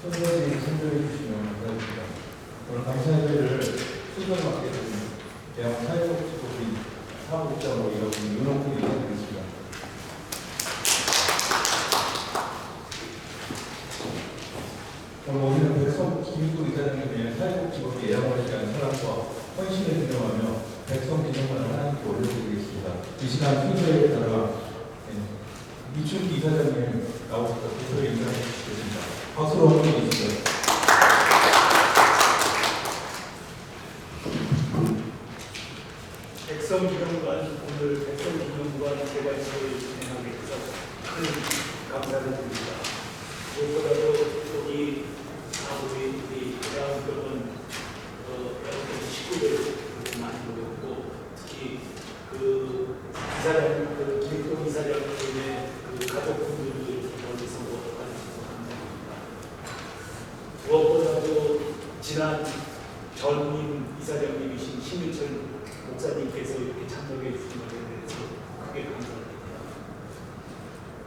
손대지 참조해 주시면 감사합니다. 오늘 감사회를 순서를 맡게 된 대학 사회복지법인 사업국장으로 일하고 있는 윤홍국 이사드리겠습니다. 오늘 우리는 백성 김익도 이사장님의 사회복지법의 예양을 위한 사랑과 헌신을 기념하며 백성 기념관을 하나님께 올려드리겠습니다. 이 시간 순서에 따라 이춘기 이사장님 나오셔서 대표에 인사해 주시겠습니다. 박수로 환영해 주시죠. 백성기념관, 오늘 백성기념관 개관식을 진행하게 돼서 큰 감사를 드립니다. 무엇보다도 여기 우리 대학병원 식구들 많이 모였고, 특히 이사장, 김익동 이사장님의 가족분들을 여기서 모아가지고 감사합니다. 무엇보다도 지난 전임 이사장님이신 신민철 목사님께서 이렇게 참석해 주신 것에 대해서 크게 감사드립니다.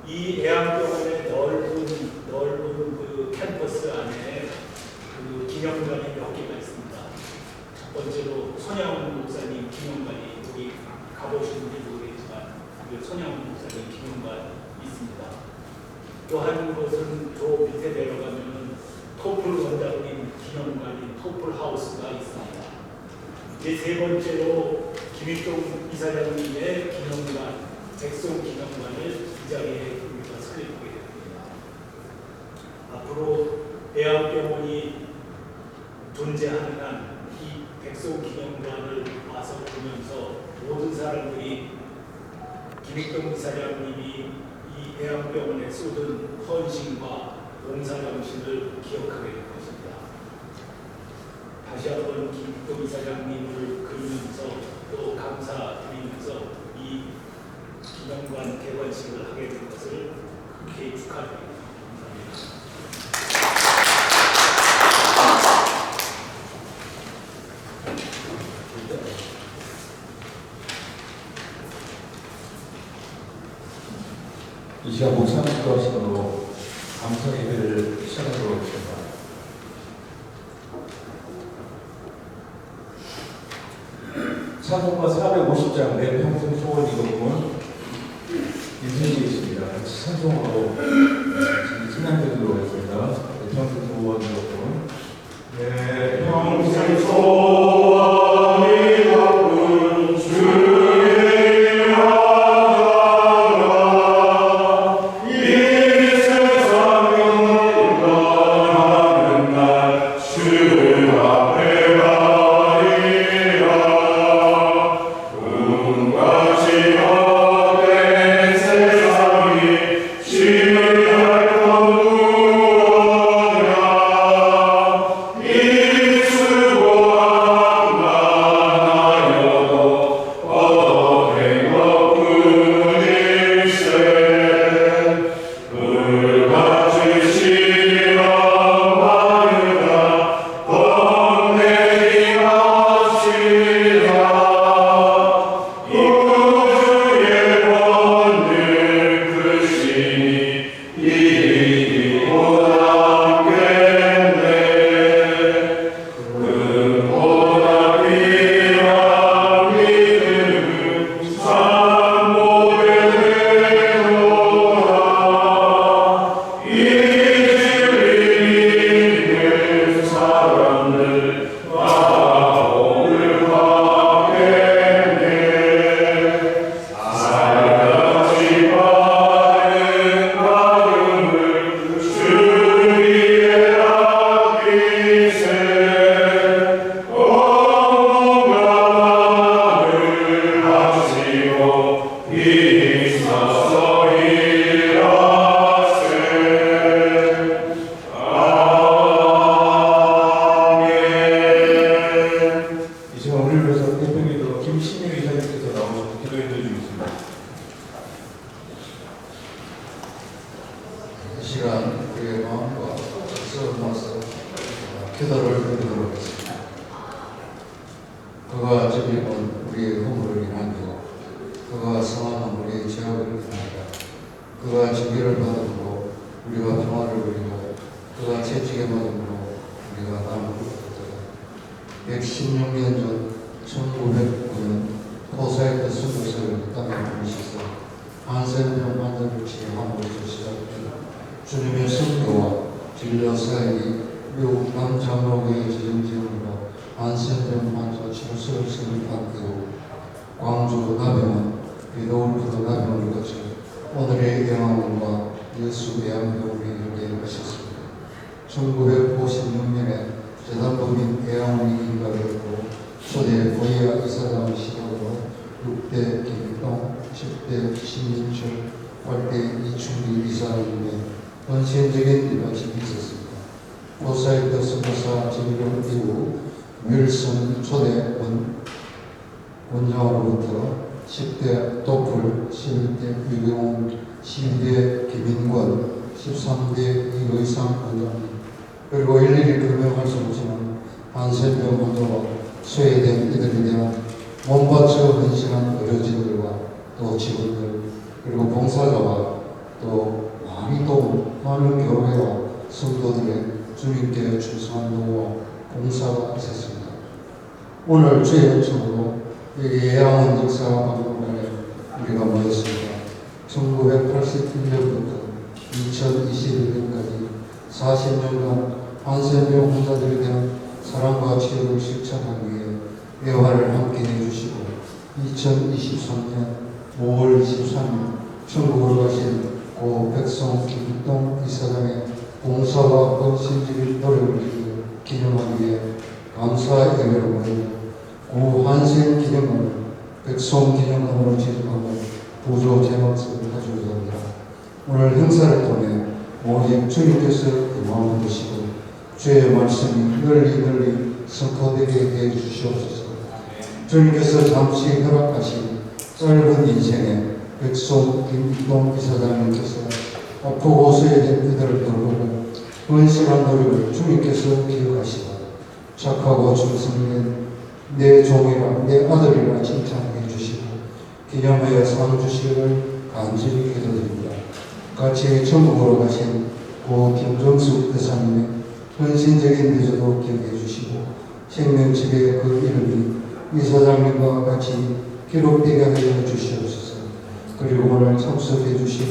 이 애암병원의 넓은 캠퍼스 안에 기념관이 몇 개가 있습니다. 첫 번째로 손양훈 목사님 기념관이 여기 가보시는지 모르겠지만 손양훈 목사님 기념관 있습니다. 또 한 곳은 저 밑에 내려가면 토플 원장님 기념관인 토플 하우스가 있습니다. 이제 세 번째로 김익동 이사장님의 기념관, 백성 기념관을 이 자리에 우리가 설립하게 됩니다. 앞으로 애암병원이 존재하는 한 이 백성 기념관을 와서 보면서 모든 사람들이 김익동 이사장님이 이 애암병원에 쏟은 헌신과 봉사정신을 기억하게 될 것입니다. 다시 한번 김익동 이사장님을 그리면서 또 감사드리면서 이 기념관 개관식을 하게 된 것을 크게 축하드립니다. 감사합니다. 이 시간 목사 기도하시므로 감사 예배를 시작하도록 하겠습니다. 찬송가 450장 내 평생 소원 이곡은 인생이 있습니다. 같이 찬송으로 신앙되도록 하겠습니다. 내 평생 소원 이곡은 내 평생 소원 이곡은 주의 나라 이 세상 영원하는 날 주 앞에 기도를 드리도록 하겠습니다. 그가 저비는 우리의 허물을 인하여 그가 성하는 우리의 죄악을 인하여 그가 징계를 받음으로 우리가 평화를 누리고 그가 채찍에 맞음으로 우리가 나무를 얻었다. 116년 전 1909년 포사이트 수도서를 땅에 보내셔서 한센병 환자를 치료함으로써 시작된 주님의 성교와 진료 사역이 미국 남장로교회 지정지원으로 한센병 환자 치료소를 설립한 이후 광주 나병원, 비도울프도 나병원을 거쳐 오늘의 영암원과 예수 애암병원에 이르게 하셨습니다. 1956년에 재단법인 애암원이 인가되었고 초대 고이아 이사장 시작으로 6대 김일동, 10대 신민철, 8대 이충기 이사장님의 헌신적인 일반식이 있었습니다. 포사이트 선교사 진령 이후 윌슨 초대 원장으로부터 10대 도플, 11대 유경훈, 12대 김인권, 13대 이의상 원장님, 그리고 일일이 금명할 수 없지만 한센병 환자와 소외된 이들에 대한 몸바쳐 헌신한 의료진들과 또 직원들, 그리고 봉사자와 또 많은 교회와 성도들의 주님께 충성한 노와 봉사가 있었습니다. 오늘 주의 은총으로 예양원 역사박물관에 우리가 모였습니다. 1981년부터 2021년까지 40년간 한센병 환자들에 대한 사랑과 치유를 실천하기 위해 예화를 함께 해주시고 2023년 5월 23일 천국으로 가신 고 백성 김동 이사장의 봉사와 헌신적인 노력을 기념하기 위해 감사 예배를 모여 고 한센 기념관을 백성기념관으로 지정하고 부조 제목서를 가지고자 합니다. 오늘 행사를 통해 오직 주님께서 마음을 드시고 주의 말씀이 널리 선포되게 해 주시옵소서. 주님께서 잠시 허락하신 짧은 인생에 백성 김동 이사장님께서 아프고 소외된 이들을 돌보고 헌신한 노력을 주님께서 기억하시고 착하고 충성된 내 종이라 내 아들이라 칭찬해 주시고 기념하여 상 주시기를 간절히 기도드립니다. 같이 천국으로 가신 고 김정숙 대사님의 헌신적인 미소도 기억해 주시고 생명책의 그 이름이 이사장님과 같이 기록되게 하여 주시옵소서. 그리고 오늘 참석해 주신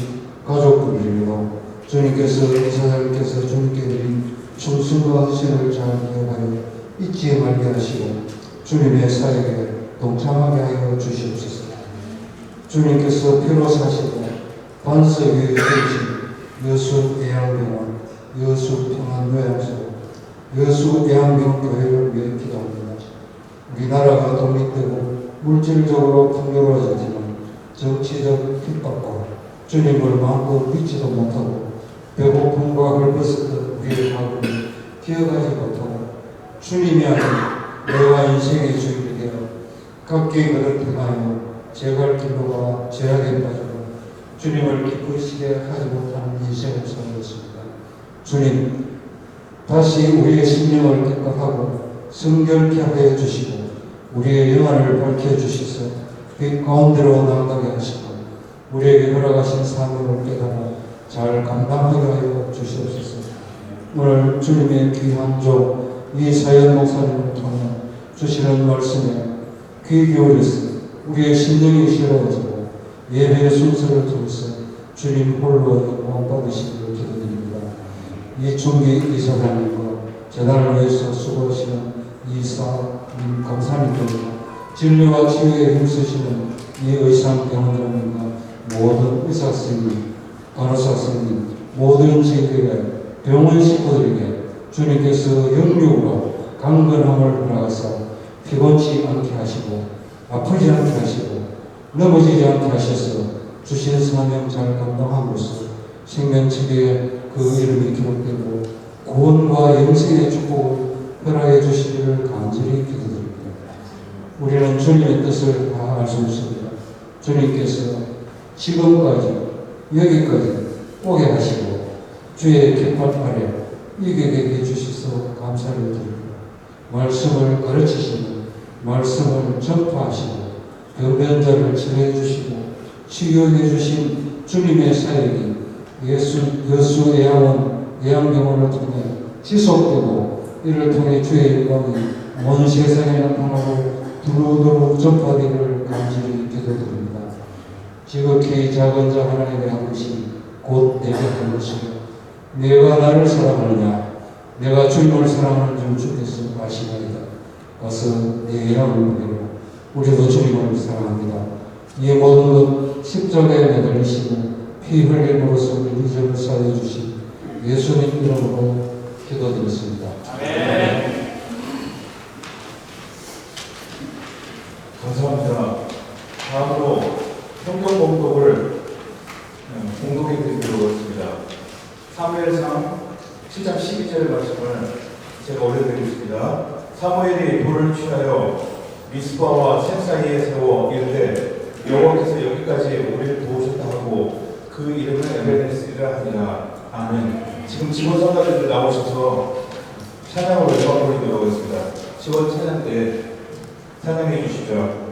가족분들로 주님께서 이사장님께서 주님께 드린 충성과 헌신을 잘 기억하여 잊지 말게 하시고 주님의 사역에 동참하게 하여 주시옵소서. 주님께서 피로 사시고 반석 위에 세우신 여수 애양병원, 여수 평안요양소, 여수 애양병원 교회를 위해 기도합니다. 우리나라가 독립되고 물질적으로 풍요로워지지만 정치적 핍박과 주님을 마음껏 믿지도 못하고 배고픔과 헐벗었던 우리의 과거를 기억하지 못하고 주님이 아닌 내와 인생의 주인이 되어 각기 그를 행하여 제갈 길로가 죄악에 빠지고 주님을 기쁘시게 하지 못하는 인생을 살았습니다. 주님, 다시 우리의 심령을 깨끗하고 성결케 하여 주시고 우리의 영안을 밝혀주셔서 빛 가운데로 나아가게 하시고 우리에게 허락하신 사명을 깨달아 잘 감당하게 하여 주시옵소서. 오늘 주님의 귀한 종 이사연 목사님을 통해 주시는 말씀에 귀 기울여서 우리의 심령이 새로워지고 예배의 순서를 통해서 주님 홀로 영광 받으시기를 기도드립니다. 이충기 이사장님과 재단을 위해서 수고하시는 이사 감사님들과 진료와 치유에 힘쓰시는 이의상 병원장님과 모든 의사 선생님, 간호사 선생님, 모든 지역의 병원 식구들에게 주님께서 영육으로 강건함을 허락하사 피곤치 않게 하시고 아프지 않게 하시고 넘어지지 않게 하셔서 주신 사명 잘 감당함으로써 생명책에 그 이름이 기록되고 구원과 영생의 축복을 허락해 주시기를 간절히 기도드립니다. 우리는 주님의 뜻을 다 알 수 없습니다. 주님께서 지금까지 여기까지 오게 하시고 주의 깃발 아래 이기게 해주셔서 감사를 드립니다. 말씀을 가르치시고 말씀을 전파하시고 병변자를 치료해 주시고 치유해 주신 주님의 사역이 여수 애양원 예언경험을 통해 지속되고 이를 통해 주의 영광이 온 세상에 나타나고 두루두루 전파되기를 간절히 기도드립니다. 지극히 작은 자 하나님의 한 것이 곧 내게 한 것이요 내가 나를 사랑하느냐 내가 주님을 사랑하는 줄 주께서 아시나이다. 어서 내 이름을 부르고 우리도 주님을 사랑합니다. 이 모든 것 십자가에 매달리시고 피 흘림으로써 우리 죄를 사해 주신 예수님 이름으로 기도드렸습니다. 아멘. 감사합니다. 다음으로 성경 공독을 공독해 드리도록 하겠습니다. 사무엘상 7장 12절 말씀을 제가 올려드리겠습니다. 사무엘이 돌을 취하여 미스바와 샘 사이에 세워 이르되 여호와께서 여기까지 우리를 도우셨다 하고 그 이름을 에베네스라 하니라. 아멘. 지금 직원 성가들들 나오셔서 찬양으로 영광 돌리도록 하겠습니다. 직원 찬양 때 찬양해 주시죠.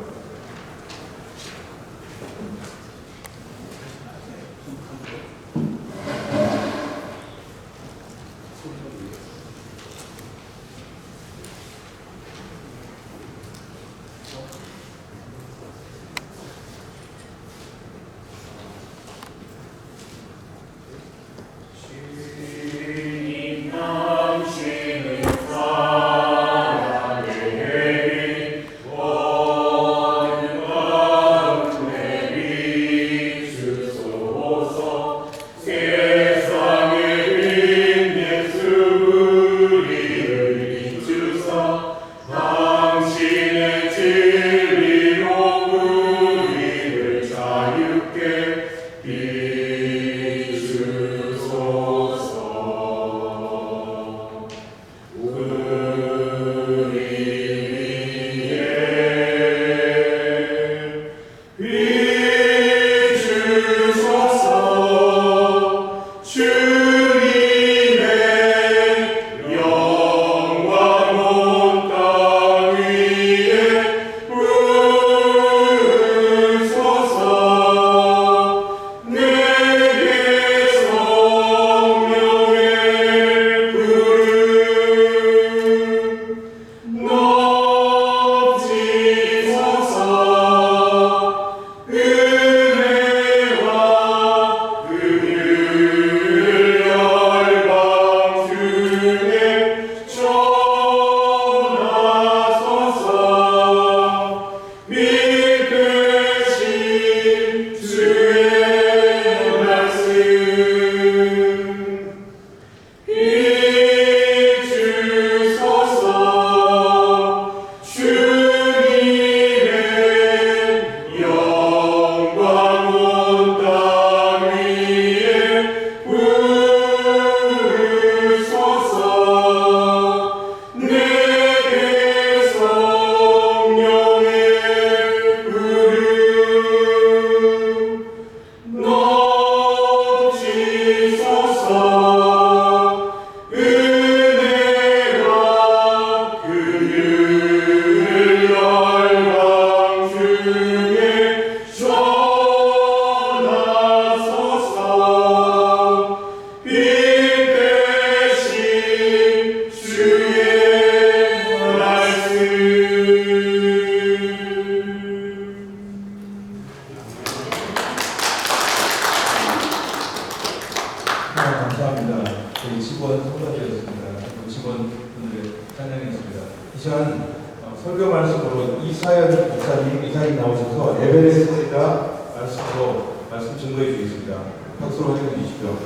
감사합니다. 저희 직원 성가되었습니다. 직원분들 찬양했습니다. 이 시간 설교 말씀으로 이사연 목사님 나오셔서 에베레스트가 말씀으로 말씀 증거해 주겠습니다. 박수로 환영해 주십시오.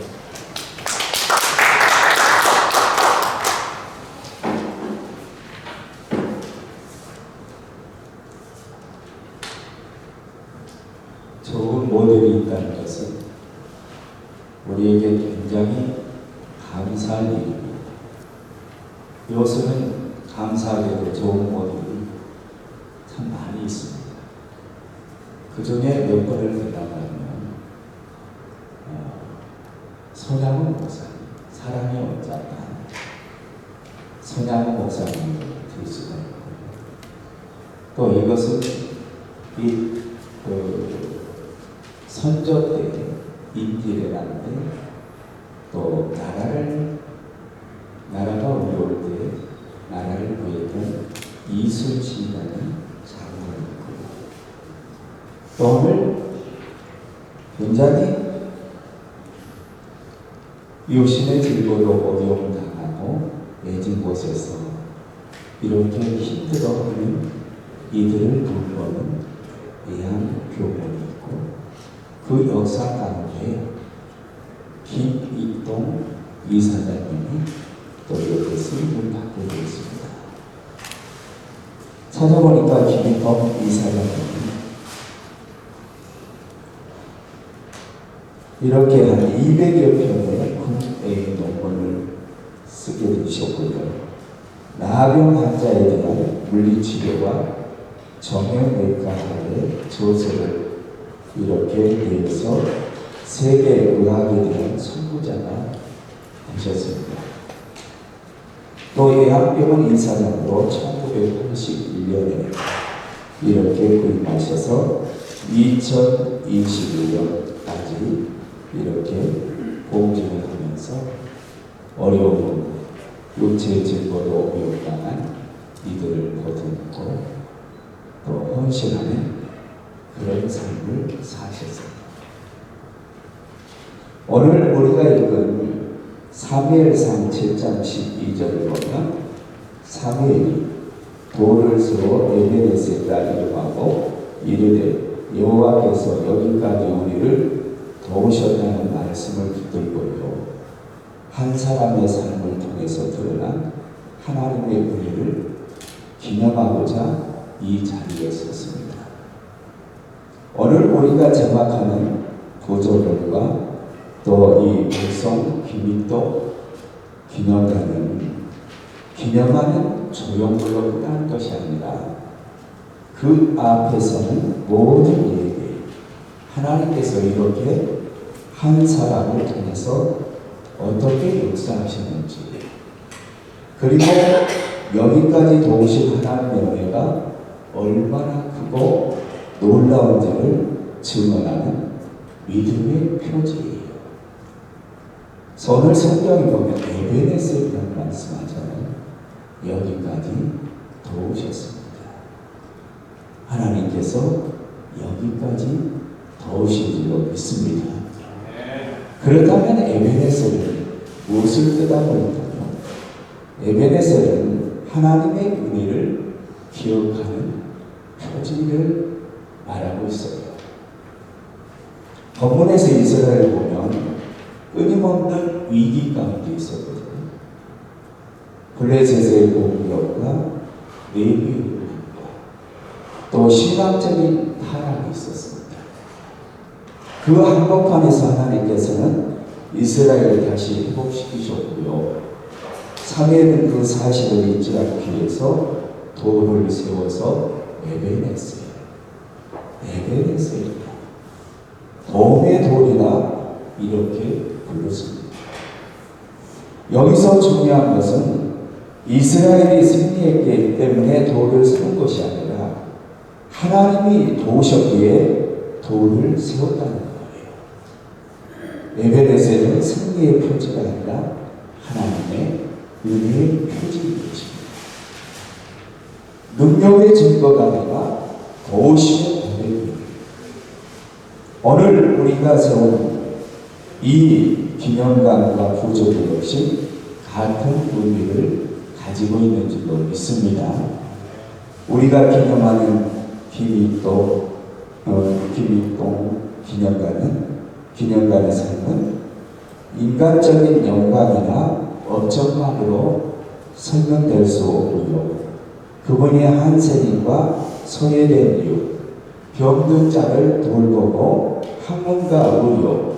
좋은 모델이 있다는 것은 우리에게 굉장히 감사할 일입니다. 요새는 감사하게도 좋은 모델이 참 많이 있습니다. 그 중에 몇 번을 대답하면 손양훈 목사님, 사랑의 원자가 손양훈 목사님 될 수가 있고요. 또 이것은 선조 때 임질이라는데 또 나라가 어려울 때 나라를 구했던 이순신이라는 장군이 있고요. 또 오늘 굉장히 요신의 질보로 어려움 당하고 외진 곳에서 이렇게 힘들어하는 이들을 돌보는 예양교본이 있고 그 역사 가운데 김익동 이사장님이 또 이렇게 쓰임을 받고 있습니다. 찾아보니까 김익동 이사장님이 이렇게 한 200여 편의 국외 논문을 쓰게 되셨고요. 나병 환자에 대한 물리치료와 정형외과의 조서를 이렇게 내서 세계의학에 대한 선구자가 되셨습니다. 또 예양병원 이사장으로 1981년에 이렇게 구임하셔서 2021년까지 이렇게 공직을 하면서 어려운 육체 질보로 위협당한 이들을 보듬고 또 헌신하는 그런 삶을 사셨습니다. 오늘 우리가 읽은 사무엘상 7장 12절을 보면 사무엘이 돌을 세워 에베네셀이라 이름하고 이르되 여호와께서 여기까지 우리를 도우셨다는 말씀을 붙들고요. 한 사람의 삶을 통해서 드러난 하나님의 은혜를 기념하고자 이 자리에 섰습니다. 오늘 우리가 제막하는 구조물과 또 이 백성 김익동 기념관은 기념하는 조형물로 끝나는 것이 아니라 그 앞에서는 모든 일에게 하나님께서 이렇게 한 사람을 통해서 어떻게 역사하셨는지 그리고 여기까지 도우신 하나님의 은혜가 얼마나 크고 놀라운지를 증언하는 믿음의 표지예요. 오늘 성경에 보면 에베네셀이라는 말씀하잖아요. 여기까지 도우셨습니다. 하나님께서 여기까지 도우신 줄로 믿습니다. 그렇다면 에베네셀은 무엇을 뜻하고 있다며? 에베네셀은 하나님의 은혜를 기억하는 표지를 말하고 있어요. 본문에서 이스라엘을 보면 끊임없는 위기 가운데 있었거든요. 블레셋의 공격과 내비의 공격과 또 신앙적인 타락이 있었습니다. 그 한복판에서 하나님께서는 이스라엘을 다시 회복시키셨고요. 사무엘은 그 사실을 잊지 않기 위해서 돌을 세워서 에베네셀, 에베네셀이다. 도움의 돌이라 이렇게 불렀습니다. 여기서 중요한 것은 이스라엘이 승리했기 때문에 돌을 세운 것이 아니라 하나님이 도우셨기에 돌을 세웠다는 거예요. 에베네셀은 승리의 표지가 아니라 하나님의 은혜의 표지인 것입니다. 능력의 증거가 아니라 도우심의 고백입니다. 오늘 우리가 세운 이 기념관과 구조물 역시 같은 의미를 가지고 있는 줄로 믿습니다. 우리가 기념하는 김익동 기념관의 삶은 인간적인 영광이나 업적만으로 설명될 수 없고요. 그분이 한세인과 소외된 이유, 병든 자를 돌보고 학문과 의료,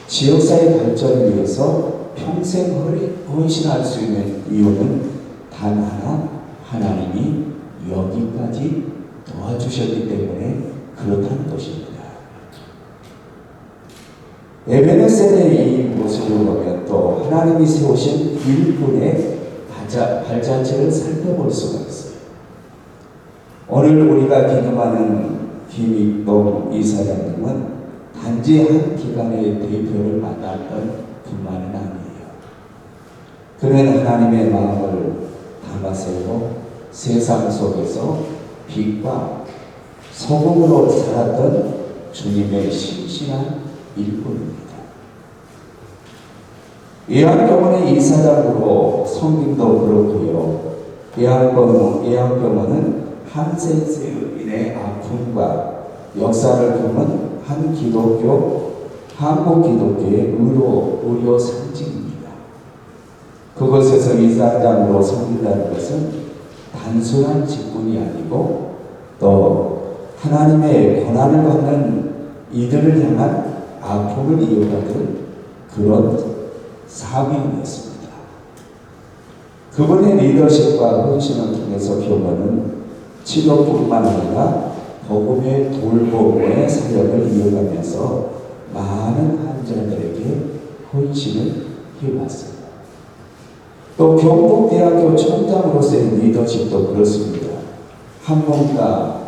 지역사회 발전을 위해서 평생 헌신할 수 있는 이유는 단 하나, 하나님이 여기까지 도와주셨기 때문에 그렇다는 것입니다. 에베네셀의 이 모습을 보면 또 하나님이 세우신 일꾼의 발자취를 살펴볼 수가 있어요. 오늘 우리가 기념하는 김익동 이사장님은 단지 한 기관의 대표를 맡았던 분만은 아니에요. 그는 하나님의 마음을 담아서요 세상 속에서 빛과 소금으로 살았던 주님의 신실한 일꾼입니다. 예언병원의 이사장으로 성김도 그렇고요. 예언병원은 한센스인의 아픔과 역사를 품은 한국 기독교의 의료 상징입니다. 그곳에서 이사장으로 섬긴다는 것은 단순한 직분이 아니고 또 하나님의 고난을 받는 이들을 향한 아픔을 이어가는 그런 사명이었습니다. 그분의 리더십과 헌신을 통해서 교회는 치료뿐만 아니라 복음의 돌보고의 사역을 이어가면서 많은 환자들에게 헌신을 해왔습니다. 또 경북대학교 총장으로서의 리더십도 그렇습니다. 한문과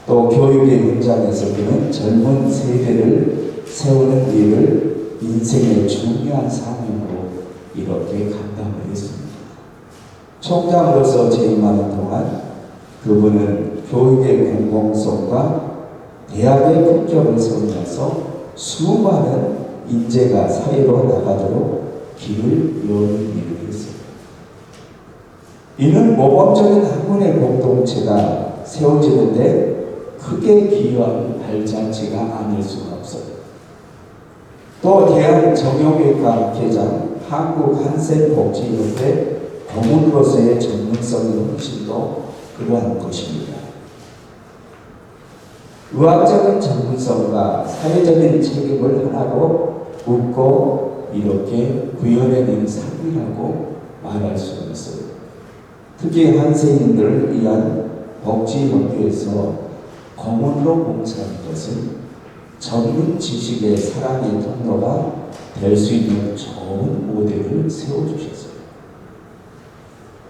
또 교육의 현장에서 그는 젊은 세대를 세우는 일을 인생의 중요한 사명으로 이렇게 감당을 했습니다. 총장으로서 재임하는 동안 그분은 교육의 공공성과 대학의 품격을 세우면서 수많은 인재가 사회로 나가도록 길을 여는 일을 했습니다. 이는 모범적인 학문의 공동체가 세워지는데 크게 기여한 발자취가 아닐 수가 없어요. 또 대한정형외과 학회장, 한국한센복지협회 고문으로서의 전문성의 헌신도 그러한 것입니다. 의학적인 전문성과 사회적인 책임을 하나로 묻고 이렇게 구현해낸 삶이라고 말할 수가 있어요. 특히 한센인들을 위한 복지협회에서 고문으로 봉사하는 것은 전문 지식의 사랑의 통로가 될 수 있는 좋은 모델을 세워주셨어요.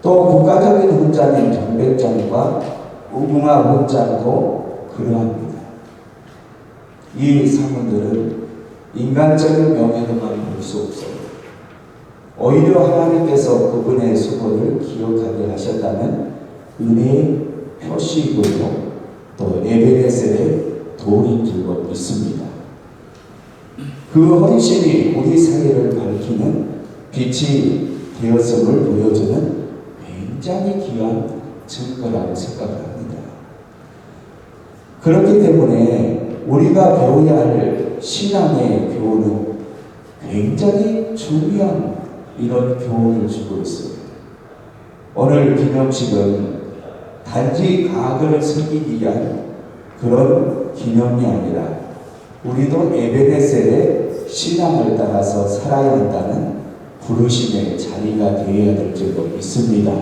또 국가적인 훈장인 정백장과 우궁화 훈장도 그러합니다. 이 상은들은 인간적인 명예로만 볼 수 없어요. 오히려 하나님께서 그분의 수고를 기억하게 하셨다는 은혜의 표시이고요. 또 에베네셀의 돌인 줄로 믿습니다. 그 헌신이 우리 사회를 밝히는 빛이 되었음을 보여주는 굉장히 귀한 증거라고 생각합니다. 그렇기 때문에 우리가 배워야 할 신앙의 교훈은 굉장히 중요한 이런 교훈을 주고 있습니다. 오늘 기념식은 단지 과거를 섬기기 위한 그런 기념이 아니라 우리도 에베네셀의 신앙을 따라서 살아야 한다는 부르심의 자리가 되어야 될 줄로 믿습니다.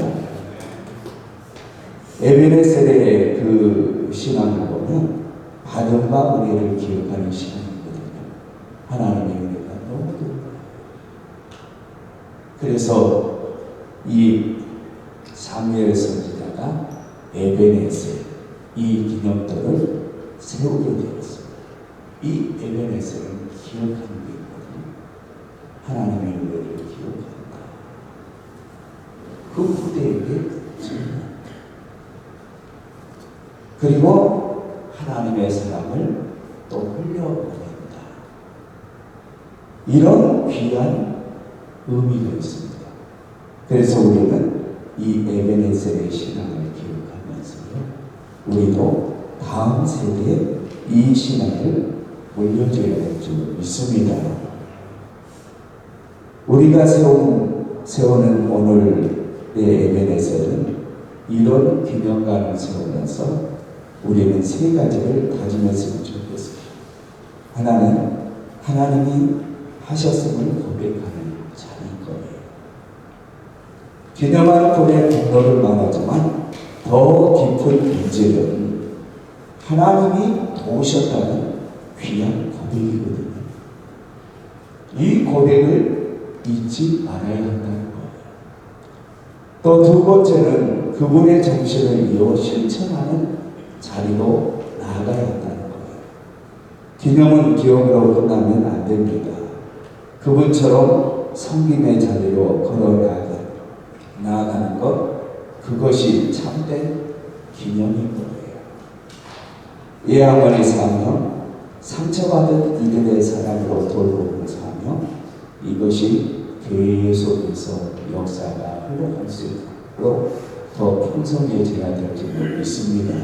에베네셀의 그 신앙을 보면 받음과 은혜를 기억하는 신앙이거든요. 하나님의 은혜가 너무 높아요. 그래서 이 사무엘 선지자가 에베네셀 이 기념도를 세우게 되었습니다. 이 에베네셀을 기억하는 게 있거든요. 하나님의 은혜를 기억한다. 그 후대에게 증언한다. 그리고 하나님의 사랑을 또 흘려보낸다. 이런 귀한 의미가 있습니다. 그래서 우리는 이 에베네셀의 신앙을 기억하면서요. 우리도 다음 세대에 이 신앙을 물려줘야 될 줄 믿습니다. 우리가 세우는 오늘의 에베네셀은 이런 기념관을 세우면서 우리는 세 가지를 다짐했으면 좋겠습니다. 하나는 하나님이 하셨음을 고백하는 자리인 거예요. 기념하는 분의 공로를 말하지만 더 깊은 본질은 하나님이 도우셨다는 귀한 고백이거든요. 이 고백을 잊지 말아야 한다는 거예요. 또 두 번째는 그분의 정신을 이어 실천하는 자리로 나아가야 한다는 거예요. 기념은 기억으로 끝나면 안 됩니다. 그분처럼 섬김의 자리로 걸어 나아가는 나아가는 것, 그것이 참된 기념인 거예요. 예양원의 사명, 상처받은 이들의 사랑으로 돌보고 사며 이것이 계속해서 역사가 흘러갈수록 더 풍성해져야 될 줄 믿습니다.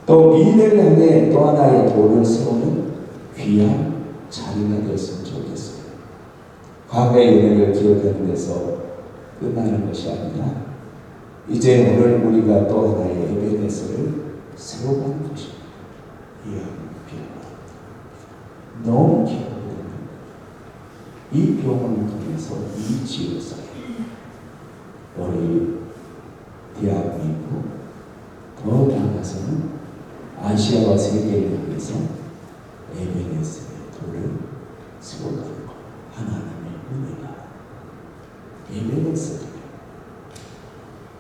또 미래를 향해 또 하나의 도를 세우는 귀한 자리가 됐으면 좋겠어요. 과거의 은혜를 기억하는 데서 끝나는 것이 아니라 이제 오늘 우리가 또 하나의 에베네스를 세워가는 것입니다. 너무 기쁘거든요. 이 병원을 통해서 이 지역사회, 우리 대한민국, 더 나아가서는 아시아와 세계를 위해서 에베네스의 돌을 세워가는 것, 하나님의 은혜가 에베네스를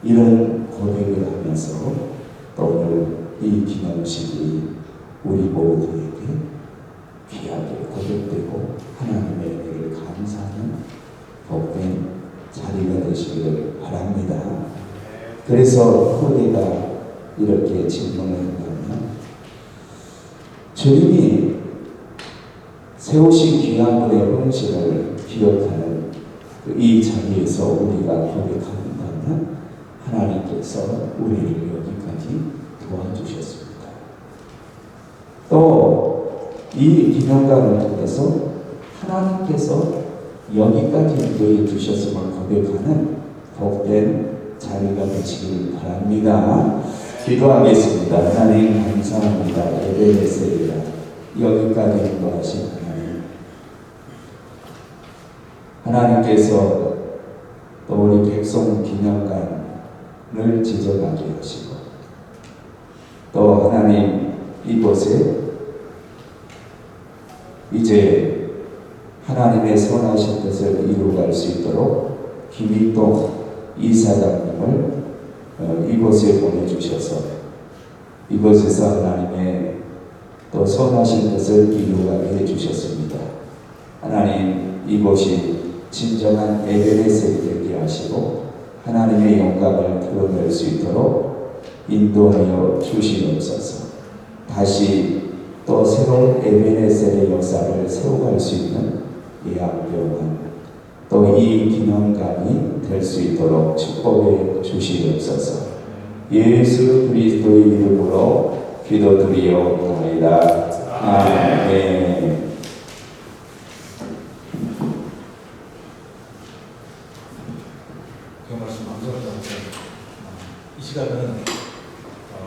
이런 고백을 하면서 또 오늘 이 기념식이 우리 모두에게 귀하게 고백되고 하나님의 은혜를 감사하는 복된 자리가 되시기를 바랍니다. 그래서 후대가 이렇게 질문을 한다면 주님이 세우신 귀한 분의 헌신을 기억하는 이 자리에서 우리가 고백한다면 하나님께서 우리를 여기까지 도와주셨습니다. 또 이 기념관을 통해서 하나님께서 여기까지 인도해 주셨음을 고백하는 복된 자리가 되시길 바랍니다. 기도하겠습니다. 하나님 감사합니다. 에베네스라 여기까지 인도하신 하나님께서 또 우리 백성 기념관을 지정하게 하시고 또 하나님 이곳에 이제 하나님의 선하신 뜻을 이루어갈 수 있도록 김익동 이사장님을 이곳에 보내주셔서 이곳에서 하나님의 또 선하신 뜻을 이루어가게 해주셨습니다. 하나님 이곳이 진정한 에베네스가 되게 하시고 하나님의 영광을 드러낼 수 있도록 인도하여 주시옵소서. 다시 또 새로운 에베네셀의 역사를 세워갈 수 있는 예양병원 또 이 기념관이 될 수 있도록 축복해 주시옵소서. 예수 그리스도의 이름으로 기도드리옵나이다. 아멘. 그 말씀 감사합니다. 이 시간은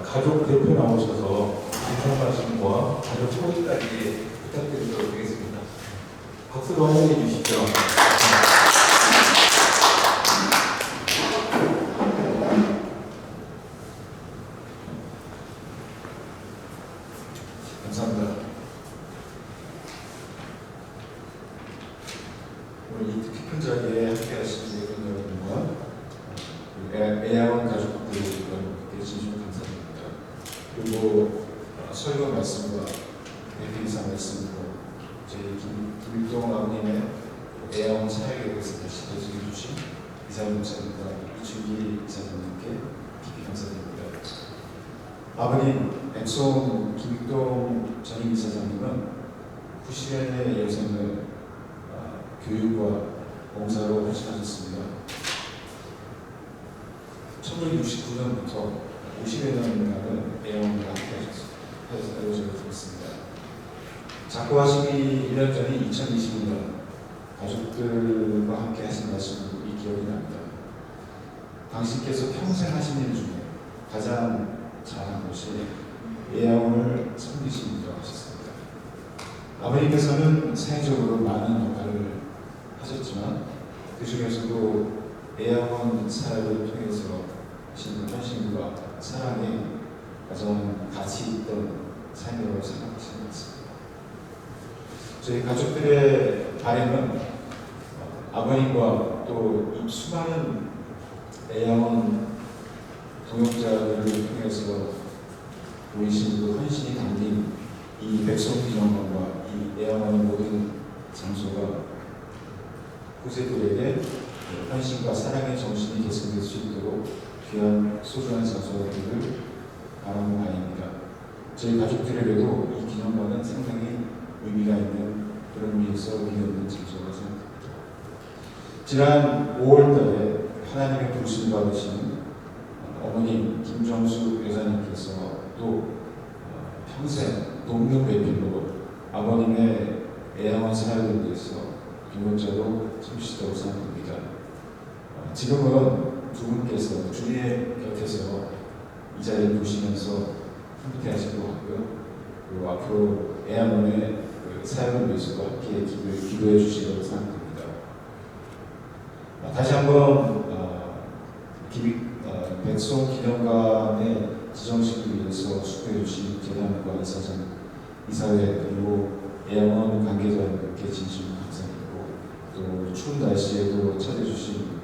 가족 대표 나오셔서 인사 말씀과 가족 소개까지 부탁드리도록 하겠습니다. 박수로 환영해 주시죠. 감사합니다. 오늘 이 특별 자리에 함께 하신 모든 여러분과 애양원 가족들이 계신 줄 감사드립니다. 그리고 설교 말씀과 대비기사 말씀으로 저희 김일동 아버님의 애양원 사역에 대해서 다시 도전해 주신 이사님 목사님과 이준기 이사님께 깊이 감사드립니다. 아버님 백송 김일동 전임 이사장님은 90년의 여생을 교육과 봉사로 헌신하셨습니다. 1969년부터 50여 년간은 애양원과 함께 하셨다고 제가 들었습니다. 작고하시기 1년 전인 2022년 가족들과 함께 하신 말씀이 기억이 납니다. 당신께서 평생 하신 일 중에 가장 잘한 것이 애양원을 섬기신 일이라고 하셨습니다. 아버님께서는 사회적으로 많은 역할을 하셨지만 그 중에서도 애양원 사역을 통해서 하신 헌신과 사랑이 가장 가치 있던 삶이라고 생각하시는 것 같습니다. 저희 가족들의 바람은 아버님과 또 이 수많은 애양원 동역자들을 통해서 보이신 그 헌신이 담긴 이 백성기념관과 이 애양원의 모든 장소가 후세들에게 헌신과 사랑의 정신이 계승될 수 있도록 귀한 소중한 장소들을 바라는 바입니다. 저희 가족들에게도 이 기념관은 상당히 의미가 있는 그런 의미에서 의미 있는 장소라고 생각합니다. 지난 5월달에 하나님의 부르심을 받으신 어머님 김정수 여사님께서 또 평생 돕는 배필로 아버님의 애양원 생활을 위해서 비문자로 참으시다고 생각합니다. 지금은 두 분께서 주님의 곁에서 이 자리를 보시면서 함께 하실 것 같고요. 그리고 앞으로 애양원의 사역을 위해서도 함께 기도해 주시라고 생각합니다. 다시 한번 백송 기념관의 지정식을 위해서 수고해 주신 재단과 이사장, 이사회 그리고 애양원 관계자분들께 진심 감사드리고 또 추운 날씨에도 찾아주신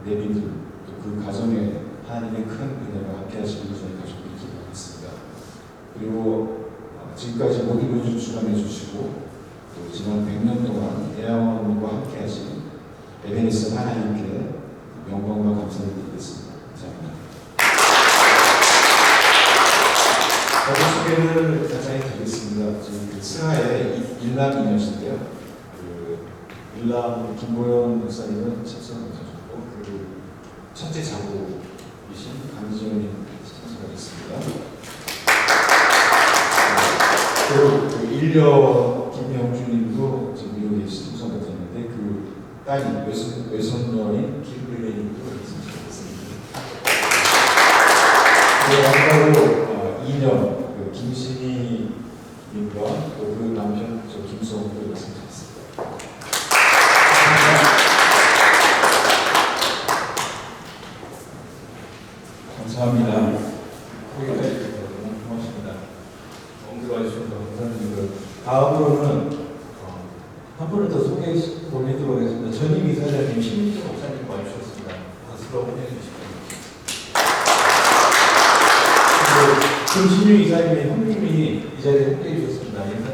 내빈들 또 그 가정에 하나님의 큰 은혜가 함께 하시길 저희 가족들이 기도하겠습니다. 그리고 지금까지 모든 분들 출연해 주시고 또 지난 100년 동안 애양원과 함께 하신 에베네스 하나님께 영광과 감사를 드리겠습니다. 감사합니다. 소개를 자세히 드리겠습니다. 지금 그 스하의 일남이녀신데요. 일남 김보현 목사님은 참석을 하셨고 그리고 첫째 자고이신 강지현님 참석하셨습니다. 그리고 그 일녀 김영주님도 지금 미국에 참석을 했는데 그 딸이 외손녀인 김블레님도 참석했습니다. 그리고 이녀 김신희님과 또 그 남편 김수홍도 참석했습니다. 감사합니다. 여기까지 너무 고맙습니다. 언급 와주셔서 감사드리고요. 다음으로는 한 분을 더 소개해 보내도록 하겠습니다. 전임 이사장님 신민정 목사님 와주셨습니다. 박수로 환영해 주십시오. 김신유 이사님의 형님이 이 자리에 함께해 주셨습니다. 인사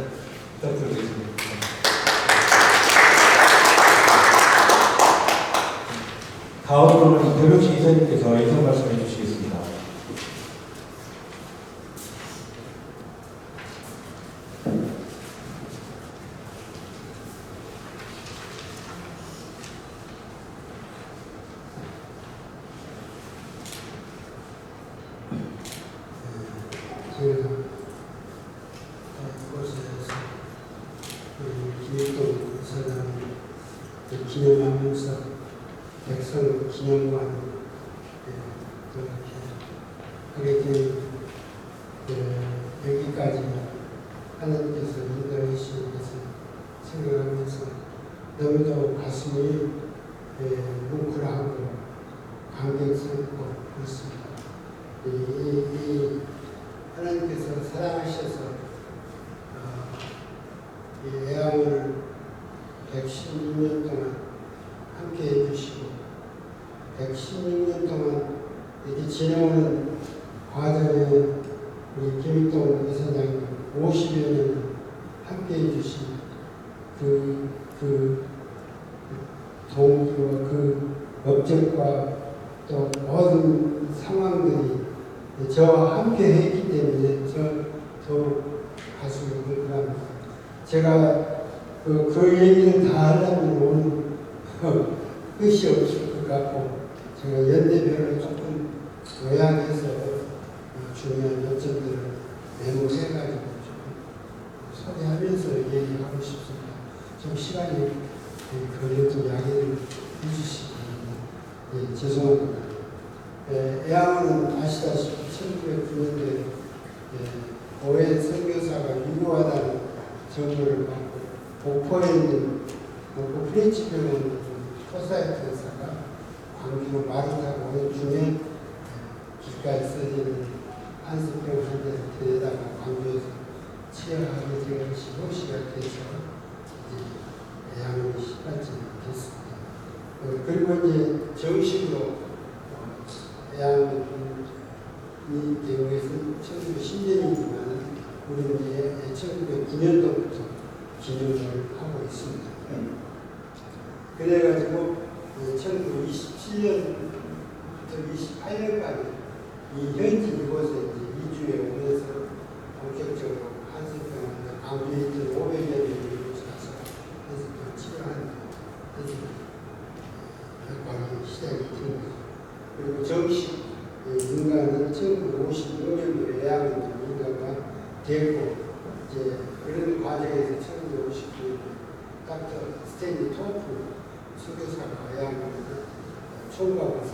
부탁드리겠습니다. 다음으로는 배병신 이사님께서 인사 말씀해 주시겠습니다. 제가 이곳에서 김일동 이사장을 기념하면서 백성 기념관 이렇게 하게 된 여기까지 하나님께서 인도해 주신 것을 생각하면서 너무도 가슴이 뭉클하고 감격스럽고 그렇습니다. 이 하나님께서 사랑하셔서 이 애양을 116년 동안 함께 해주시고 116년 동안 이렇게 지내오는 과정에 우리 김일동 이사장님 50여 년을 함께 해주신 그 동기와 그 업적과 또 모든 상황들이 저와 함께 했기 때문에 저 가슴이 뭉클합니다. 제가 그 얘기를 다 하려면 오늘 끝이 없을 것 같고 제가 연대별로 조금 요약해서 중요한 요점들을 메모해가지고 조금 소개하면서 얘기하고 싶습니다. 좀 시간이 걸려도 양해를 해주시기 바랍니다. 죄송합니다. 애양은 아시다시피 1909년도에 오해 선교사가 유교하다는 정보를 받고 목포에 있는 목포 프렌치 병원 토사이트 의사가 광주로 말을 타고 오는 중에 길가에 쓰여지는 한스병 환자를 데려다가 광주에서 치료하게 되는 시호시가 돼서 애양이 시간쯤 됐습니다. 그리고 이제 정식으로 애양이 경우에서는 1910년이지만 우리는 이제 1909년도부터 기념을 하고 있습니다. 그래가지고 1927년부터 28년까지 이 현지 이곳에 이제 이주해 오면서 본격적으로 한센병원에 광주에 있던 500여 명이 이곳에 가서 한센병 치료하는 역할이 시작이 된 거죠. 그리고 정식 인간은 1956년도에 애완견 인간과 됐고, 이제 그런 과정에서 1959년에 닥터 스탠리 토프 수교사가 애완견을 총괄해서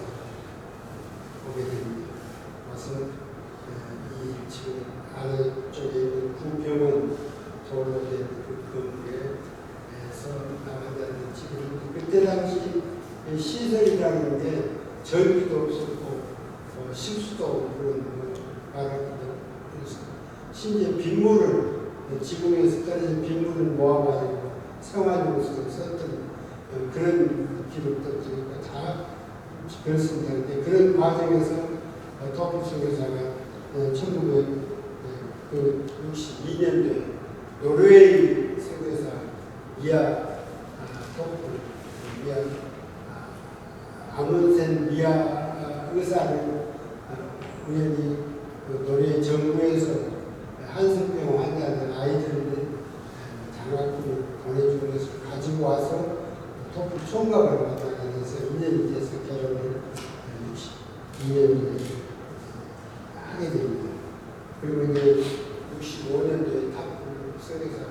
오게 됩니다. 와서 이 지금 아래쪽에 있는 구병원 도로 된 그 건물에서 나간다는 지금 그때 당시 시설이라는 게 전기도 없었고 식수도 물론 말하거든요. 그래서 심지어 빗물을 지붕에서 떨어진 빗물을 모아가지고 생활용수로 썼던 그런 기록들도 다 그렇습니다. 근데 그런 과정에서 토프 선교사가 1962년도에 노르웨이 선교사 미아 토프 미아 아문센 미아 의사를 우연히 노르웨이 정부에서 한센병 환자는 아이들을 장학금을 보내준 것을 가지고 와서 토프 총각을 만나게 돼서 2년이 돼서 결혼을 62년도에 하게 됩니다. 그리고 이제 65년도에 탑 선교사가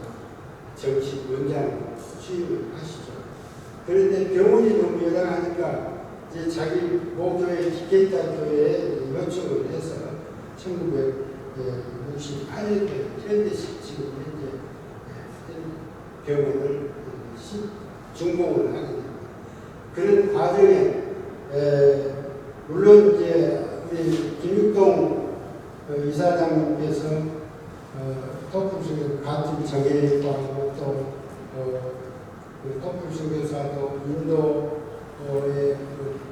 정식 원장으로 취임을 하시죠. 그런데 병원이 너무 열악하니까 이제 자기 모교회 기계타 교회에 요청을 해서 1968년도에 현대식 지금 현재 병원을 준공을 하게 됩니다. 그런 과정에 물론 이제 우리 김육동 이사장님께서 토프 선교 같은 정예과하고 또 토프 선교사도 인도의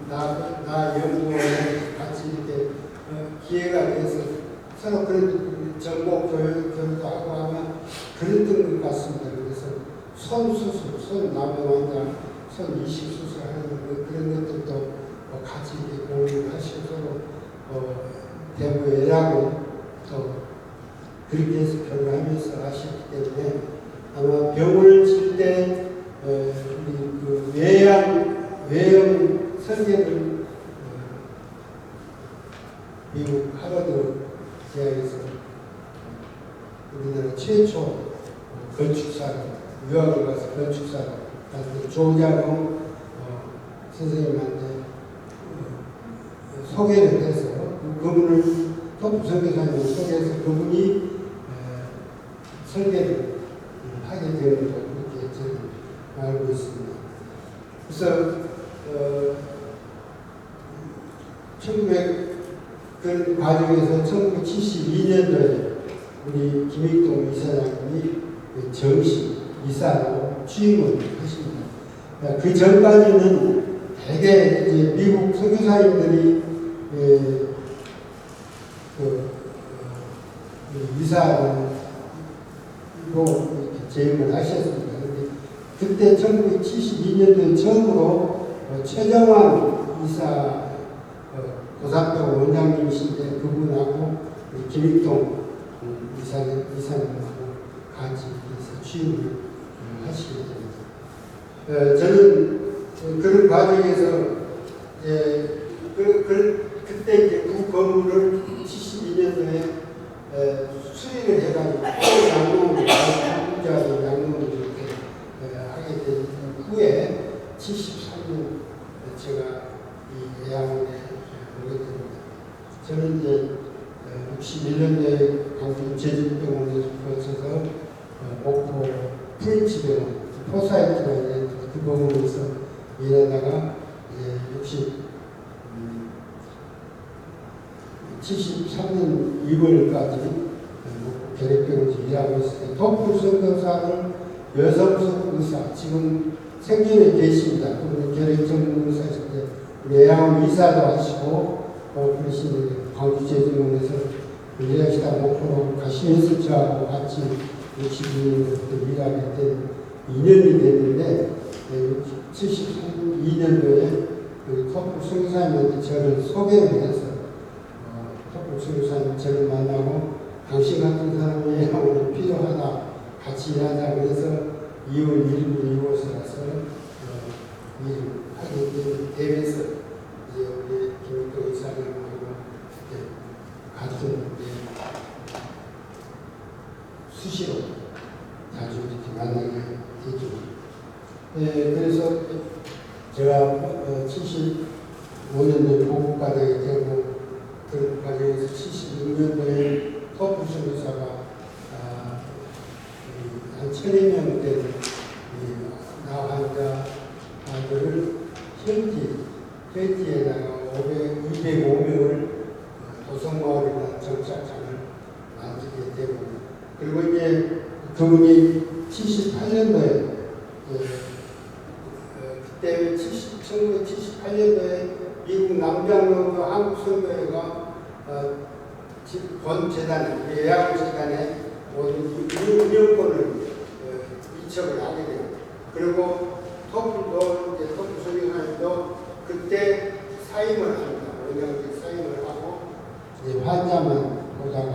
나 연구원에 같이 이렇게 기회가 돼서 서로 그런 정보 교육도 하고 하면 그랬던 것 같습니다. 그래서 손 수술, 손 남의 환자 손 이식 수술하는 그런 것들도 같이 이렇게 공유를 하시고 서로 대부애라고 또 그렇게 해서 결혼하면서 하셨기 때문에 아마 병을 칠 때 우리 그 외형 설계를 미국 하버드 대학에서 우리나라 최초 건축사로 유학을 가서 건축사로 조자룡 선생님한테 소개를 해서 그분을 토프 선교사님을 소개해서 그분이 설계를 하게 되는 거 그렇게 저는 알고 있습니다. 그래서 1900 그런 과정에서 1972년도에 우리 김익동 이사장님이 정식 이사로 취임을 하십니다. 그 전까지는 대개 이제 미국 선교사님들이 이사로 이렇게 재임을 하셨습니다. 그런데 그때 1972년도에 처음으로 최정환 이사 고산병 원장님이신데 그분하고 김익동 이사님하고 같이 취임을 하시게 됩니다. 저는 그런 과정에서 그때 이제 그 건물을 72년도에 수익을 해가지고 양농을 이렇게 하게 된 후에 73년 제가 이 애양원에 오게 됩니다. 저는 이제 61년도에 광주 제주병원에서 거쳐서 목포 프린치병원, 포사이트병원에 그 병원에서 일하다가 이제 73년 2월까지 결핵병원에서 일하고 있을 때 토프 선교사는 여성석 의사, 지금 생존에 계십니다. 그분은 결핵 전문 의사이실 때 우리 애양원 이사도 하시고 그러시는데 광주 제주병원에서 일하시다 목포로 가시면서 저하고 같이 62년부터 일하게 된 2년이 됐는데 72년도에 그 터프 승사님한테 저를 소개를 해서 터프 승사님 저를 만나고 당신 같은 사람이 오늘 필요하다 같이 일하자 그래서 2월 1일 이곳에 와서 일을 하게 된 대회에서 이제 우리 김익동 이사님하고 같은 수시로 자주 이렇게 만나게 되죠. 그래서 제가 75년도에 보국과정이 되고 그 과정에서 76년도에 터프 선교사가 한 1000여 명 된 나 환자들을 현지에다가 205명을 도성마을이나 정착장을 만들게 되고 그리고 이제 그분이 78년도에 그때 1978년도에 미국 남장로 한국 선교회가 본 예약재단에 모든 운영권을 이첩을 하게 돼요. 그리고 터프도 터프 선교사님도 그때 사임을 합니다. 원장직 사임을 하고 이제 환자만 보다가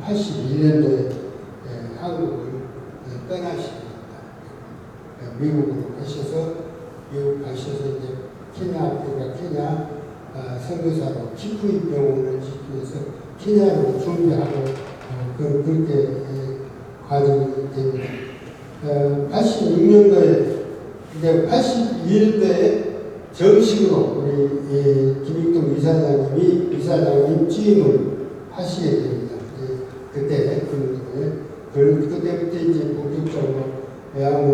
81년도에 한국을 떠나십니다. 미국으로 가셔서 이제 케냐 선교사로 키프이 병원을 짓기 위해서 케냐로 준비하고 그렇게 과정이 됩니다. 86년도에 이제 81년도에 정식으로 우리 김익동 이사장님 취임을 하시게 됩니다. 그때 그때부터 이제 본격적으로 외양을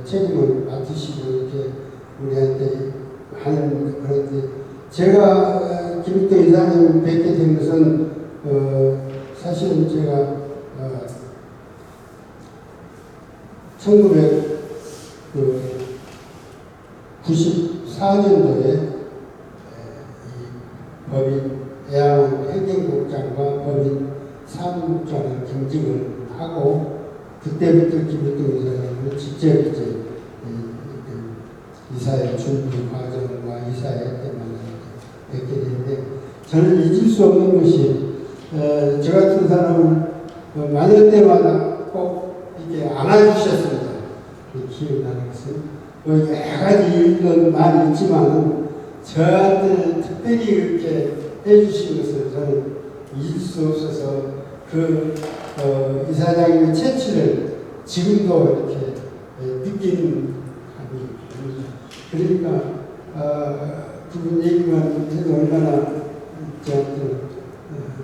책임을 맡으시고 이렇게 우리한테 하는 그런데 제가 김익동 이사님 뵙게 된 것은 사실은 제가 1994년도에 법인 애양원 행정국장과 법인 사무장을 경직을 하고 그때부터 김익동 이사님을 직접 이제 이사회 준비 과정과 이사회 때만 뵙게 되는데 저는 잊을 수 없는 것이 저 같은 사람을 많을 때마다 꼭 이렇게 안아주셨습니다. 기억나는 것은 여러 가지 일도 많이 있지만 저한테는 특별히 이렇게 해주신 것을 저는 잊을 수 없어서 그 이사장님의 채취를 지금도 이렇게 느끼는 감이 듭니다. 그러니까 그분 얘기만 해도 얼마나 저한테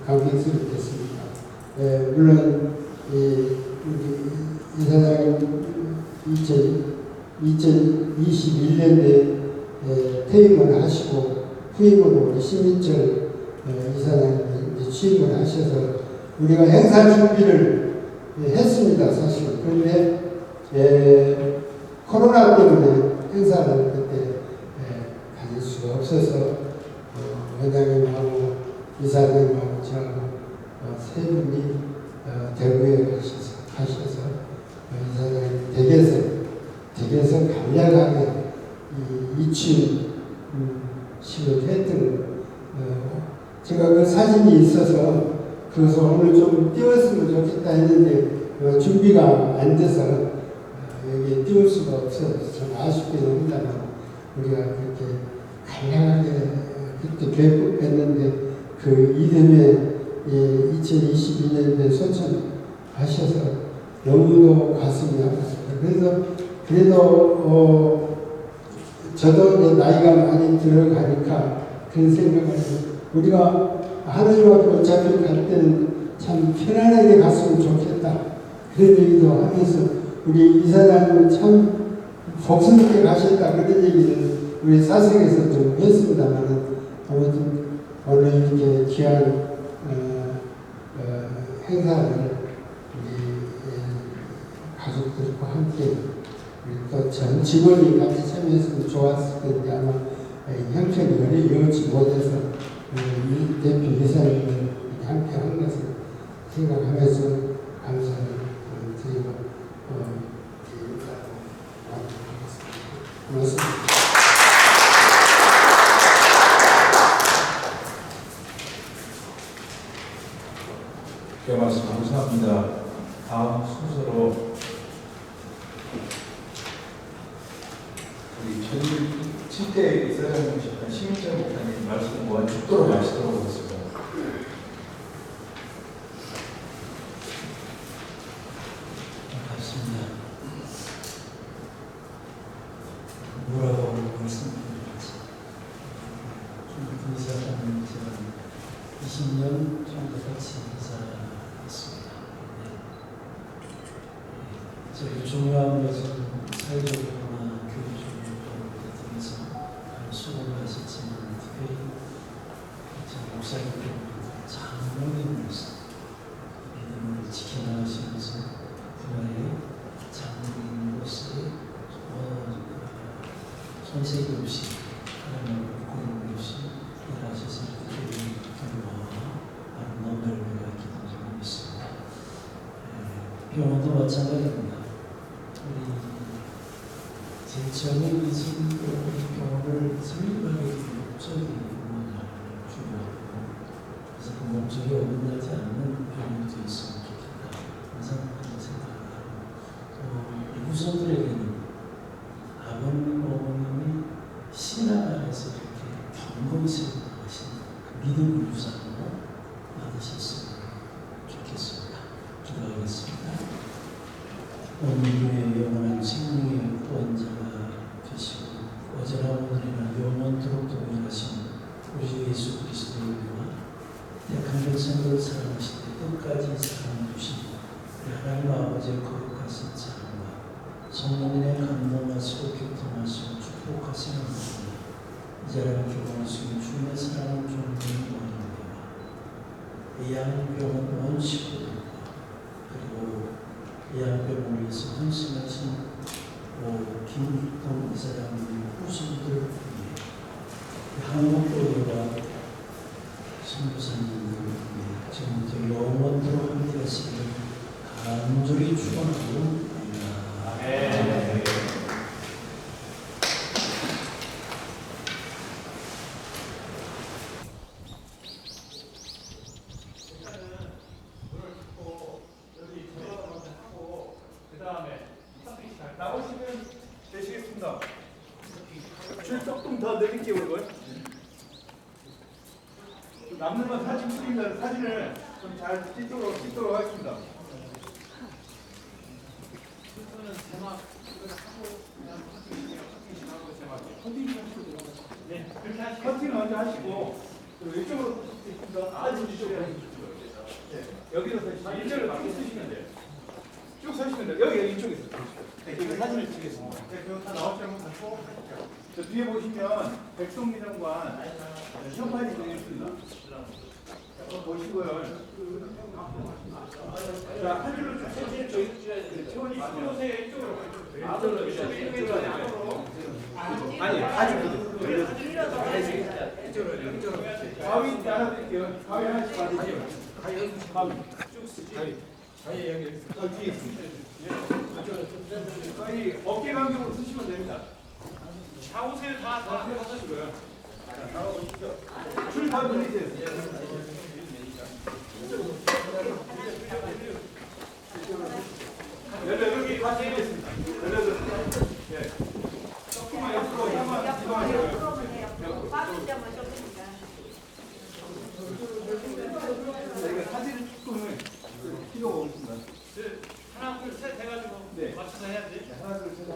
감격스럽겠습니까. 물론 우리 이사장님 2021년에 퇴임을 하시고 후임으로 우리 신민철 이사장님이 취임을 하셔서 우리가 행사 준비를 했습니다. 사실. 그런데 코로나 때문에 행사를 그때 가질 수가 없어서 원장님하고 이사장님하고 저하고 세 분이 대구에 가셔서 이사장님 댁에서 간략하게 이취식을 했던 제가 그 사진이 있어서 그래서 오늘 좀 띄웠으면 좋겠다 했는데 준비가 안 돼서 여기에 띄울 수가 없어서 좀 아쉽기는 합니다만 우리가 그렇게 간략하게 그때 뵀는데 그 이듬해 2022년에 소천 하셔서 너무도 가슴이 아팠습니다. 그래도 저도 이제 나이가 많이 들어가니까 그런 생각을 해서 우리가 하나님 앞에 어차피 갈 때는 참 편안하게 갔으면 좋겠다. 그런 얘기도 하면서 우리 이사장님은 참 복스럽게 가셨다. 그런 얘기를 우리 사석에서 좀 했습니다만 아무튼 오늘 이렇게 귀한 행사를 우리 가족들과 함께 또 전 직원이 같이 참여했으면 좋았을 텐데 아마 형편이 이어지 못해서 이 대표 이사님을 함께 한 것을 생각하면서 감사를 드리고 주께 말씀 감사합니다. 다음 순서로 우리 저희 7대 이사장님이셨던 심인정 목사님 말씀 모아 죽도록 마치도록 하겠습니다. 반갑습니다. 뭐라고 말씀드릴지. 이사장님 제가 20년 정도 같이 이사했습니다. 저희 중요한 것은 사회적으로나 교육적으로 통해서 수고를 하셨지만 특별히 저 목사님께서는 장로님으로서 믿음을 지켜나가시면서 그날의 장로님으로서의 손색이 없이 하나님을 고용 없이 일하셔서 이렇게 결과와 아름다운 결과가 있기를 좀 믿습니다. 병원도 마찬가지입니다. 우리 제일 이신 병원을 설립하게 된 목적이 중요하고 그래서 그 목적이 어긋나지 않는 병원도 있으면 좋겠다. 항상 그런 생각을 하고 또 후손들에게는 아버님, 어머님이 신앙 안에서 이렇게 경건스럽게 하신 그 믿음을 유산으로 받으셨으면 좋겠습니다. 기도하겠습니다. 오늘 교회의 영원한 생명의 구원자가 되시고 어제나 오늘이나 영원토록 동행하신 우리 예수 그리스도의 은혜와 택한 백성들을 사랑하시되 끝까지 사랑해 주시고 하나님 아버지의 거룩하신 사랑과 성령님의 감동하시고 교통하시고 축복하시는 분이 이 자리를 교통하시고 주님의 사랑을 존중하는 원인과 예양병원 원식구들과 그리고 예양병원을 위해서 헌신하신 김익동 이사장님의 후손들 위해 한국교회와 선교사님들 위해 지금부터 영원토록 함께 하시기를 간절히 축원하고 아멘. 나오시면 되시겠습니다. 줄 조금 더 내릴게요, 이걸. 남는 건 사진 찍는다는 사진을 좀 잘 찍도록 하겠습니다. 네, 그렇게 하시고 커팅 먼저 하시고 그리고 이쪽으로 이쪽으로 네, 여기서 서시면 이쪽으로 쭉 쓰시면 돼요. 쭉 서시면 돼요. 여기 이쪽에서. 네, 여기 사진을 찍겠습니다. 네, 그거 다 나올 때 한번 다 쭉 하실게요. 저 뒤에 보시면 백송기념관 현판이 되어 있습니다. 한번 보시고요. 자, 한 줄로 쭉 서시면 채원이 이쪽으로 이쪽으로 아니, 가지고 이쪽으로 가위 나눠드릴게요. 가위 하나씩 받으세요. 가위 쭉 쓰지. 가위 여기 뒤에 있습니다. 가위 어깨 간격으로 쓰시면 됩니다. 좌우세 다 하시고요. 자, 나와보시죠. 줄 다 돌리세요. 여기 같이 있겠습니다. 예. 조금만 옆으로 향만 이동하시고요. 저희가 사진을 조금은 필요가 없습니다. 하나, 둘, 셋 해가지고 네. 맞춰서 해야지. 하나, 둘, 셋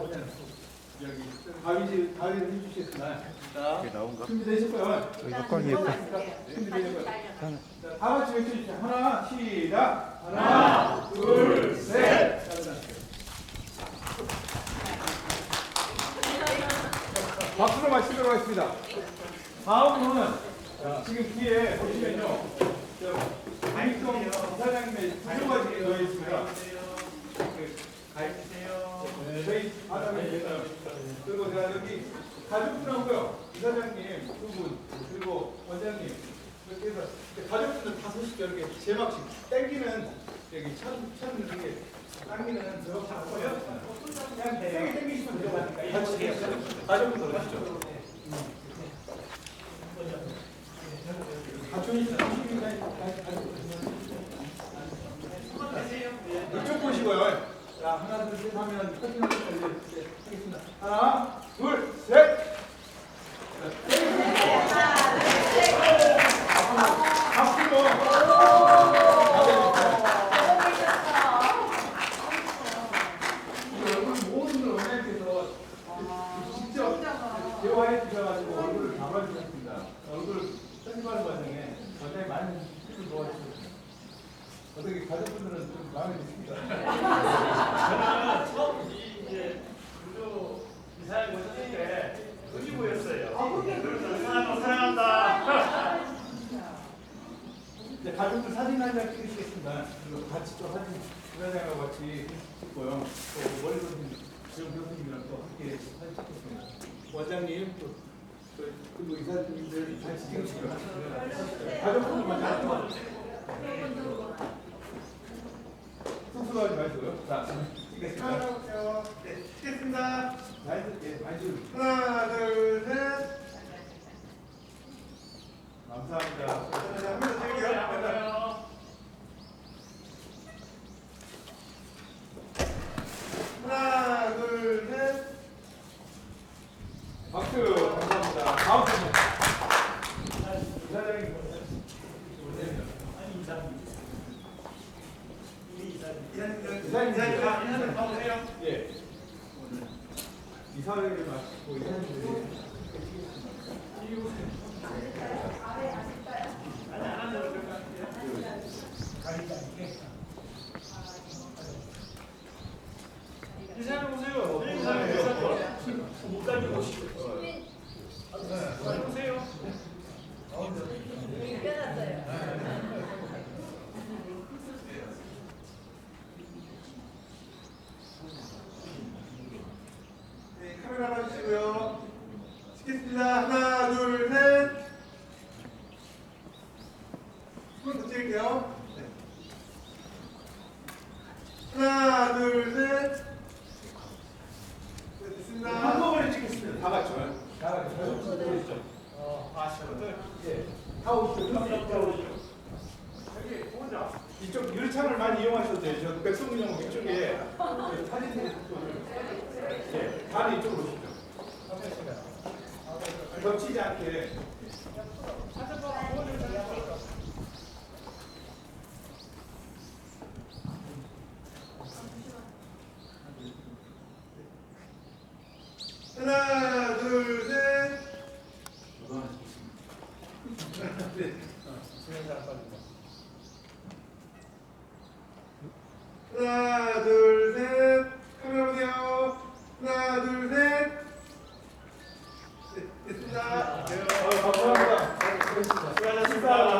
하면 여기 가위를 해주시겠으나 준비되셨고요. 준비되셨고요. 자, 다 같이 외쳐주시죠. 하나, 시작. 하나, 둘, 셋. 박수로 마치도록 하겠습니다. 다음은 지금 뒤에 보시면요. 안익성 이사장님의 구조가 지금 되어 있습니다. 저희 아담에서 그리고 제가 여기 가족분하고요 이사장님 두 분 그리고 원장님 이렇게 해서 가족분들 다 서시죠. 이렇게 제막씩 땡기는 여기 천 이렇게 당기는 저거 다 하고요. 그냥 세게 땡기시면 돼요. 같이 가족분들 하시죠. 가족이 가족분들은 좀 마음에 드십니다. 저는 처음 이제 구조 이사에 오셨을 때 눈이 보였어요. 그래서 사랑한다. 이제 가족들 사진 한 장 찍으시겠습니다. 그리고 같이 또 사진 부사장하고 같이 찍고요. 또 머리 교수님, 지금 교수님이랑 또 함께 사진 찍겠습니다. 원장님 또 그리고 이사님들 같이 찍으시고요. 가족분들 먼저 도와주세요. 쑥스러워하지 마시고요. 자, 찍겠습니다. 네, 찍겠습니다. 많이 하나, 둘, 셋. 감사합니다. 한번더 찍을게요. 하나, 둘, 셋. 박수 감사합니다. 다음 분은 이사장님 이사님 가보세요. 예. 이사회를 맡고 이사님들이 아니, 안 하셔도 될것 같아요. 이사님 오세요. 네, 이사님. 목까지 오시죠. 오세요. 네, 카메라 봐주시고요. 찍겠습니다. 하나, 둘, 셋. 손 더 찍을게요. 네. 하나, 둘, 셋. 네, 됐습니다. 한꺼번에 찍겠습니다. 다 같이요. 다 같이. 가족분들 보이시죠? 저들. 예. 다 오시죠. 다 오시죠. 여기 혼자. 이쪽 유리창을 많이 이용하셔도 돼요. 저 백성민형 이쪽에 사진 예, 다리 이쪽으로 오시죠. 겹치지 않게. 하나, 둘, 셋. 네. 하나, 둘, 셋. 카메라 보세요. 하나, 둘, 셋. 네, 됐습니다. 감사합니다. 수고하셨습니다.